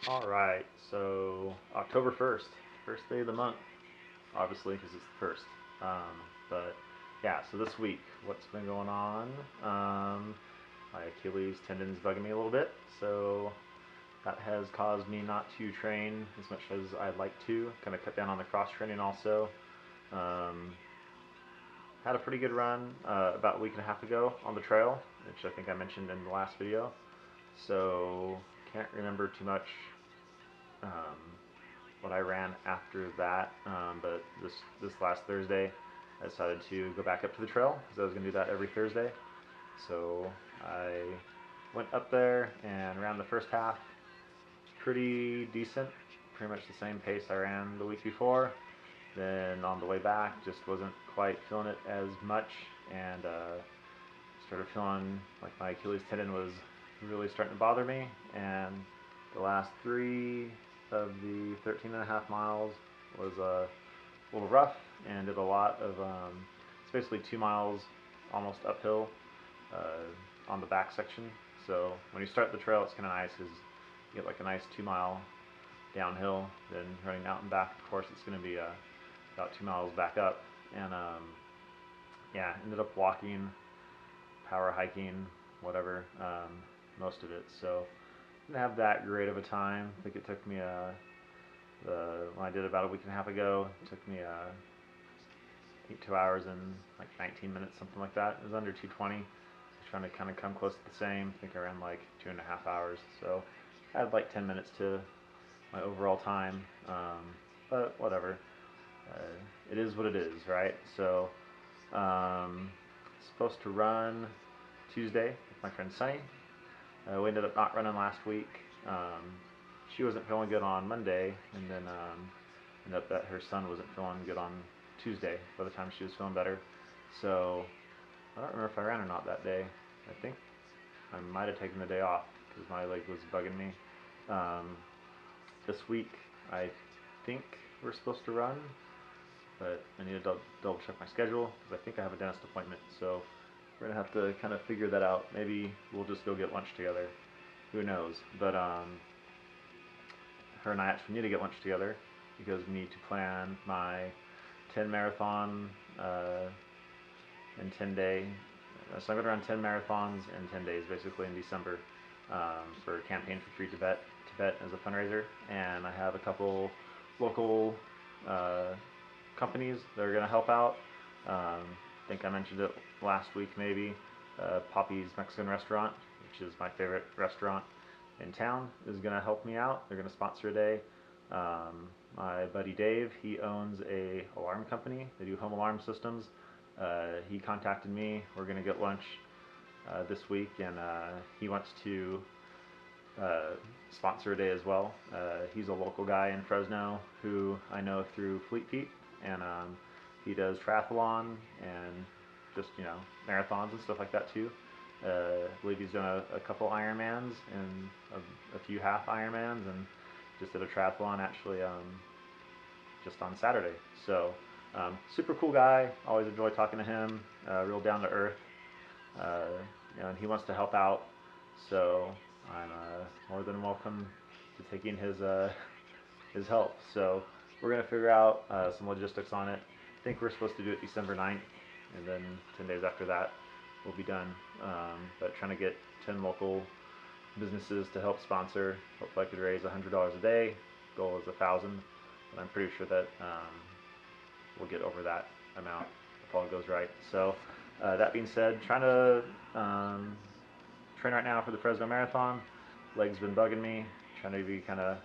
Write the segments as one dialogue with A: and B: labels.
A: Alright, so October 1st, first day of the month, obviously, because it's the first. But yeah, so this week, what's been going on? My Achilles tendon's bugging me a little bit, so that has caused me not to train as much as I'd like to. Kind of cut down on the cross training also. Um, had a pretty good run about a week and a half ago on the trail, which I think I mentioned in the last video. So can't remember too much um, what I ran after that. But this last Thursday, I decided to go back up to the trail because I was going to do that every Thursday. So I went up there and ran the first half pretty decent, pretty much the same pace I ran the week before. Then on the way back, just wasn't quite feeling it as much, and started feeling like my Achilles tendon was really starting to bother me. And the last three of the 13 and a half miles was a little rough, and did a lot of it's basically 2 miles almost uphill on the back section. So when you start the trail, it's kind of nice because you get like a nice 2 mile downhill. Then running out and back, of course, it's going to be about 2 miles back up. And yeah, ended up walking, power hiking, whatever, most of it. So didn't have that great of a time. I think it took me when I did it about a week and a half ago, it took me 2 hours and like 19 minutes, something like that. It was under 2:20. I was trying to kind of come close to the same. I think I ran like 2.5 hours. So I had like 10 minutes to my overall time. But whatever. It is what it is, right? So supposed to run Tuesday with my friend Sunny. We ended up not running last week. She wasn't feeling good on Monday, and then ended up that her son wasn't feeling good on Tuesday by the time she was feeling better. So I don't remember if I ran or not that day. I think I might have taken the day off because my leg was bugging me. Um, this week I think we're supposed to run, but I need to double check my schedule because I think I have a dentist appointment. So we're gonna have to kind of figure that out. Maybe we'll just go get lunch together. Who knows? But her and I actually need to get lunch together because we need to plan my 10 marathon in 10 day. So I'm going to run 10 marathons in 10 days, basically in December, for Campaign for Free Tibet as a fundraiser. And I have a couple local uh, companies that are going to help out. I think I mentioned it last week, maybe. Poppy's Mexican Restaurant, which is my favorite restaurant in town, is going to help me out. They're going to sponsor a day. My buddy Dave, he owns a alarm company. They do home alarm systems. He contacted me. We're going to get lunch this week, and he wants to uh, sponsor a day as well. He's a local guy in Fresno who I know through Fleet Feet, and he does triathlon and just marathons and stuff like that too. I believe he's done a couple Ironmans and a few half Ironmans, and just did a triathlon actually just on Saturday. So super cool guy. Always enjoy talking to him. Real down to earth. Uh, and he wants to help out. So I'm more than welcome to taking his help. So we're gonna figure out some logistics on it. I think we're supposed to do it December 9th, and then 10 days after that we'll be done. But trying to get 10 local businesses to help sponsor. Hopefully I could raise $100 a day. Goal is 1,000, but I'm pretty sure that we'll get over that amount if all goes right. So that being said, trying to train right now for the Fresno Marathon. Legs been bugging me. Trying to be kind of,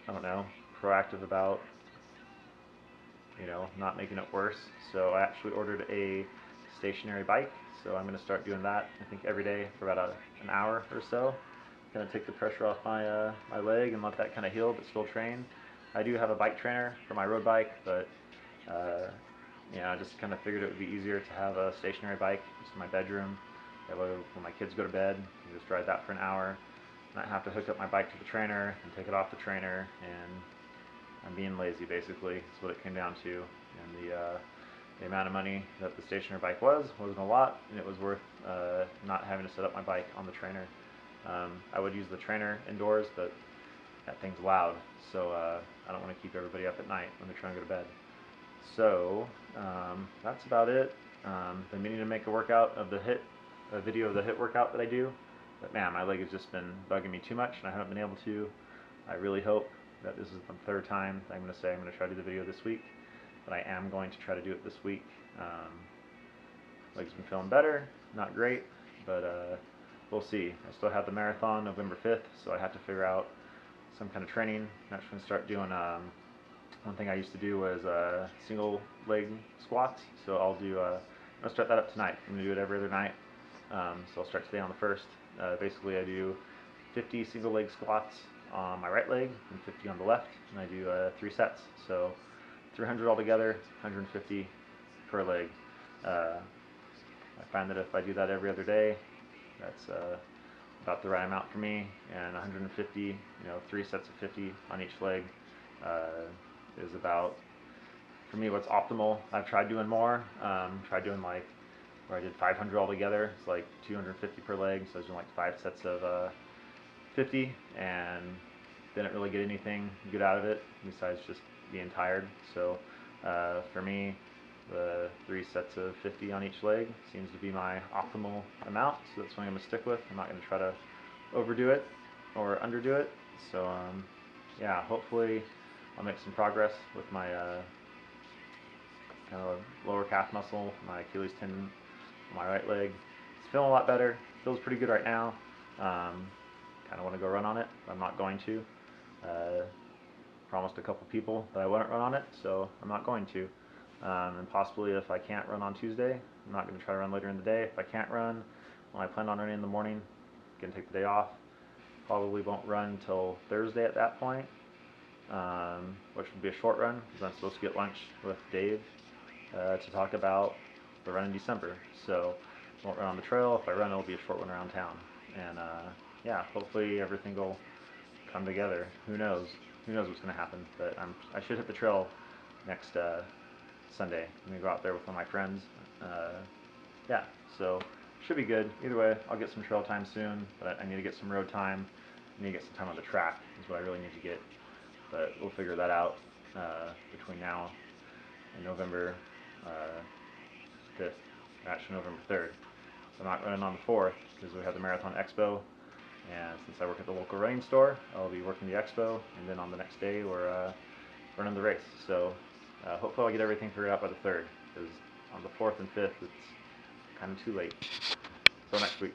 A: I don't know, proactive about not making it worse. So I actually ordered a stationary bike. So I'm going to start doing that. I think every day for about an hour or so. Kind of take the pressure off my leg and let that kind of heal, but still train. I do have a bike trainer for my road bike, but uh, I just kind of figured it would be easier to have a stationary bike just in my bedroom. That way, when my kids go to bed, I can just ride that for an hour, not have to hook up my bike to the trainer and take it off the trainer. And I'm being lazy, basically. That's what it came down to. And the amount of money that the stationary bike wasn't a lot, and it was worth not having to set up my bike on the trainer. I would use the trainer indoors, but that thing's loud, so I don't want to keep everybody up at night when they're trying to go to bed. So that's about it. Been meaning to make a video of the hit workout that I do, but man, my leg has just been bugging me too much, and I haven't been able to. I really hope that this is the third time that I'm going to say I'm going to try to do the video this week, but I am going to try to do it this week. Leg's been feeling better, not great, but we'll see. I still have the marathon November 5th, so I have to figure out some kind of training. I'm actually going to start doing one thing I used to do was single leg squats, so I'm going to start that up tonight. I'm going to do it every other night, so I'll start today on the 1st. Basically I do 50 single leg squats on my right leg and 50 on the left, and I do 3 sets, so 300 altogether, 150 per leg. I find that if I do that every other day, that's about the right amount for me, and 150, 3 sets of 50 on each leg is about, for me, what's optimal. I've tried doing more, tried doing like, where I did 500 altogether, it's like 250 per leg, so I was doing like 5 sets of 50, and didn't really get anything good out of it, besides just being tired. So for me, the 3 sets of 50 on each leg seems to be my optimal amount, so that's what I'm going to stick with. I'm not going to try to overdo it or underdo it. So yeah, hopefully I'll make some progress with my kind of lower calf muscle, my Achilles tendon on my right leg. It's feeling a lot better. Feels pretty good right now. Kind of want to go run on it, but I'm not going to. Promised a couple people that I wouldn't run on it, so I'm not going to. And possibly if I can't run on Tuesday, I'm not going to try to run later in the day. If I can't run when I plan on running in the morning, I'm going to take the day off. Probably won't run until Thursday at that point, which would be a short run because I'm supposed to get lunch with Dave to talk about the run in December. So won't run on the trail. If I run, it'll be a short one around town. And yeah, hopefully everything will come together. Who knows? Who knows what's going to happen? But I should hit the trail next Sunday. I'm going to go out there with one of my friends. Yeah, so should be good. Either way, I'll get some trail time soon, but I need to get some road time. I need to get some time on the track is what I really need to get. But we'll figure that out between now and November 5th, actually November 3rd. So I'm not running on the 4th because we have the Marathon Expo, and since I work at the local running store, I'll be working the expo, and then on the next day we're running the race. So hopefully I'll get everything figured out by the 3rd, because on the 4th and 5th it's kind of too late. Till next week.